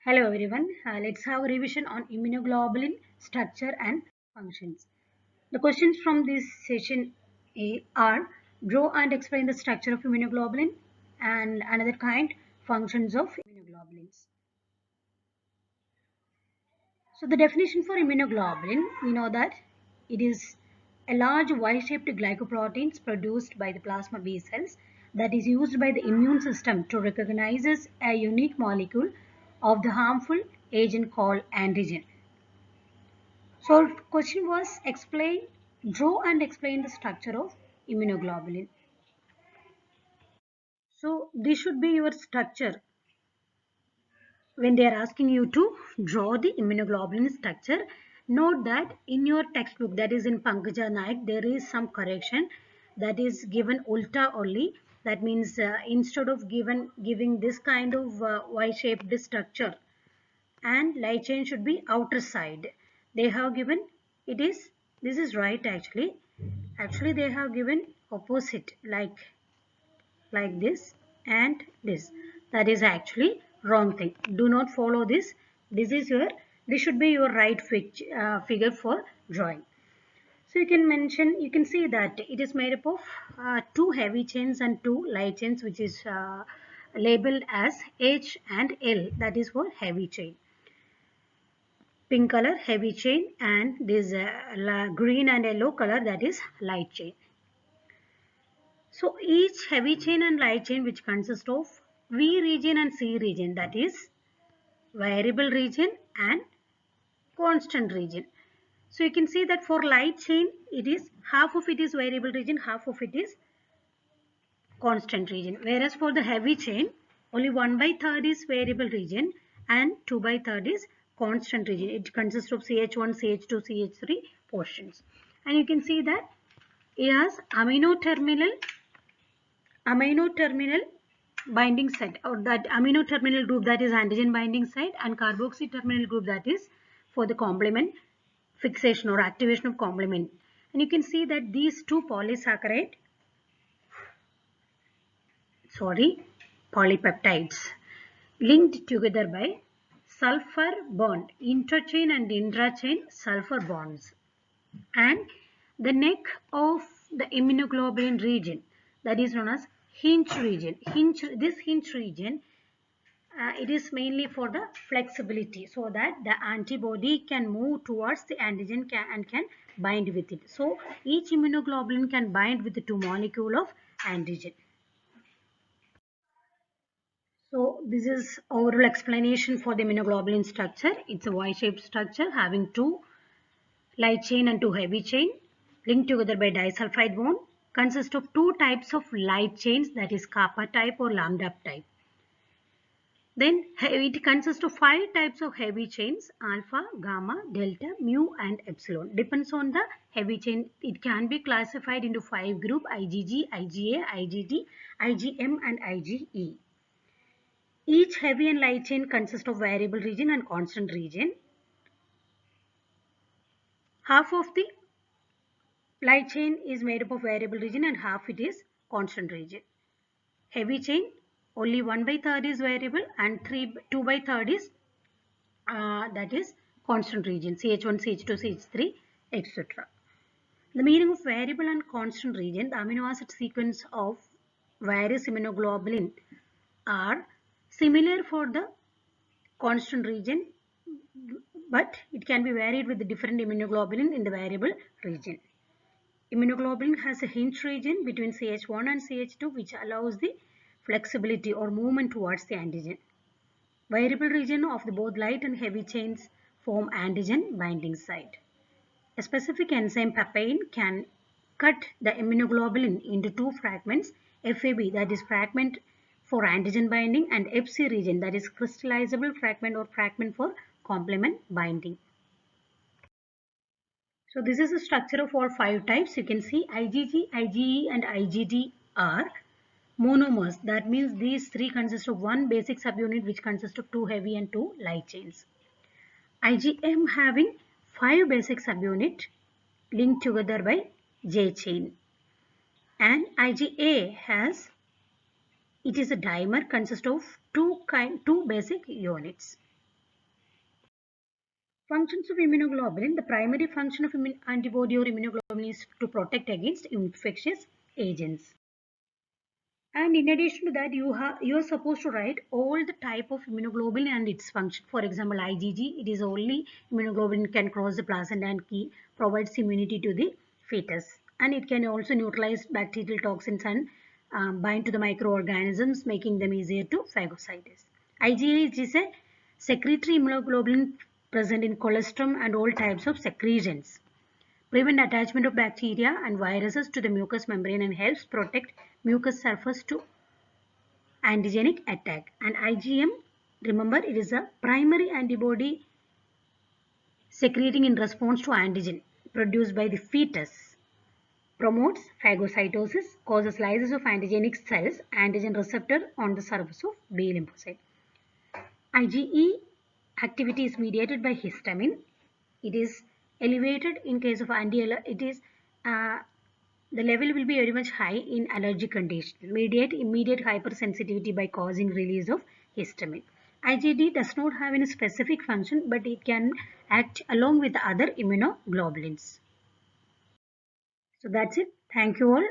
Hello everyone, let's have a revision on immunoglobulin structure and functions. The questions from this session are draw and explain the structure of immunoglobulin and another kind functions of immunoglobulins. So the definition for immunoglobulin, we know that it is a large Y-shaped glycoproteins produced by the plasma B cells that is used by the immune system to recognize a unique molecule of the harmful agent called antigen. So question was draw and explain the structure of immunoglobulin. So this should be your structure when they are asking you to draw the immunoglobulin structure. Note that in your textbook, that is in Pankaj Naik, there is some correction that is given ulta only. That means instead of giving this kind of Y-shaped structure, and light chain should be outer side. They have given this is right actually. Actually they have given opposite like this and this. That is actually wrong thing. Do not follow this. This should be your right figure for drawing. So you can see that it is made up of two heavy chains and two light chains, which is labeled as H and L. That is for heavy chain. Pink color heavy chain and this green and yellow color, that is light chain. So each heavy chain and light chain which consist of V region and C region, that is variable region and constant region. So you can see that for light chain it is half of it is variable region, half of it is constant region, whereas for the heavy chain only 1/3 is variable region and 2/3 is constant region. It consists of CH1, CH2, CH3 portions, and you can see that it has amino terminal binding site, or that amino terminal group, that is antigen binding site, and carboxy terminal group, that is for the complement fixation or activation of complement. And you can see that these two polypeptides linked together by sulfur bond, interchain and intrachain sulfur bonds, and the neck of the immunoglobulin region, that is known as hinge region. This hinge region, it is mainly for the flexibility, so that the antibody can move towards the antigen and can bind with it. So each immunoglobulin can bind with the two molecule of antigen. So this is overall explanation for the immunoglobulin structure. It's a Y-shaped structure having two light chain and two heavy chain linked together by disulfide bond. Consists of two types of light chains, that is kappa type or lambda type. Then it consists of 5 types of heavy chains: alpha, gamma, delta, mu and epsilon. Depends on the heavy chain. It can be classified into 5 groups: IgG, IgA, IgD, IgM and IgE. Each heavy and light chain consists of variable region and constant region. Half of the light chain is made up of variable region and half it is constant region. Heavy chain only 1/3 is variable and 2/3 is that is constant region, CH1, CH2, CH3, etc. The meaning of variable and constant region: the amino acid sequence of various immunoglobulin are similar for the constant region, but it can be varied with the different immunoglobulin in the variable region. Immunoglobulin has a hinge region between CH1 and CH2 which allows the flexibility or movement towards the antigen. Variable region of the both light and heavy chains form antigen binding site. A specific enzyme papain can cut the immunoglobulin into two fragments: FAB, that is fragment for antigen binding, and FC region, that is crystallizable fragment or fragment for complement binding. So this is the structure of all 5 types. You can see IgG, IgE and IgD are monomers. That means these three consist of one basic subunit which consists of 2 heavy and 2 light chains. IgM having 5 basic subunit linked together by J chain. And IgA it is a dimer, consists of two basic units. Functions of immunoglobulin. The primary function of antibody or immunoglobulin is to protect against infectious agents. And in addition to that, you are supposed to write all the type of immunoglobulin and its function. For example, IgG, it is only immunoglobulin can cross the placenta and provides immunity to the fetus. And it can also neutralize bacterial toxins and bind to the microorganisms, making them easier to phagocytose. IgA is a secretory immunoglobulin present in colostrum and all types of secretions. Prevent attachment of bacteria and viruses to the mucous membrane and helps protect mucous surface to antigenic attack. And IgM, remember, it is a primary antibody secreting in response to antigen produced by the fetus. Promotes phagocytosis, causes lysis of antigenic cells, antigen receptor on the surface of B lymphocyte. IgE activity is mediated by histamine. It is elevated in case of the level will be very much high in allergic condition. Mediate immediate hypersensitivity by causing release of histamine. IgD does not have any specific function, but it can act along with other immunoglobulins. So that's it. Thank you all.